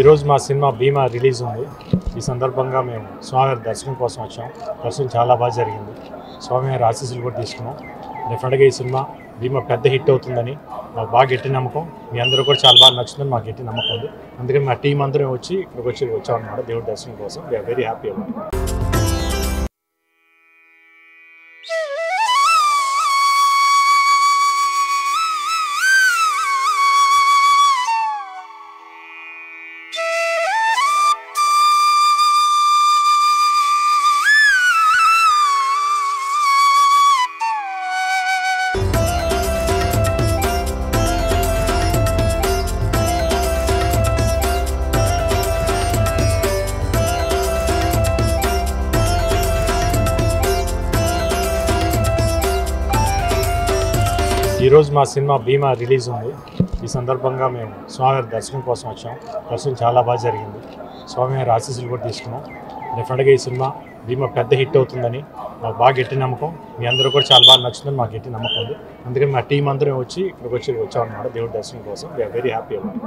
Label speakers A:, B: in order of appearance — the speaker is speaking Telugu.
A: ఈరోజు మా సినిమా భీమా రిలీజ్ ఉంది. ఈ సందర్భంగా మేము స్వామివారి దర్శనం కోసం వచ్చాం. దర్శనం చాలా బాగా జరిగింది. స్వామివారి ఆశీస్సులు కూడా తీసుకున్నాం. డెఫినెట్గా ఈ సినిమా భీమా పెద్ద హిట్ అవుతుందని మాకు బాగా గట్టి నమ్మకం. మీ అందరూ కూడా చాలా బాగా నచ్చుతుందని మాకు గట్టి నమ్మకం ఉంది. అందుకని మా టీం అందరం ఇక్కడికి వచ్చామన్నమాట దేవుడి దర్శనం కోసం. వీఆర్ వెరీ హ్యాపీ అన్నమాట. ఈరోజు మా సినిమా భీమా రిలీజ్ ఉంది. ఈ సందర్భంగా మేము స్వామివారి దర్శనం కోసం వచ్చాం. దర్శనం చాలా బాగా జరిగింది. స్వామివారి ఆశీస్సులు కూడా తీసుకున్నాం. డెఫినెట్గా ఈ సినిమా భీమా పెద్ద హిట్ అవుతుందని మాకు బాగా గట్టి నమ్మకం. మీ అందరూ కూడా చాలా బాగా నచ్చుతుందని మాకు గట్టి నమ్మకం ఉంది. అందుకని మా టీం అందరం ఇక్కడికి వచ్చామన్నమాట దేవుడి దర్శనం కోసం. వీఆర్ వెరీ హ్యాపీ అన్నమాట.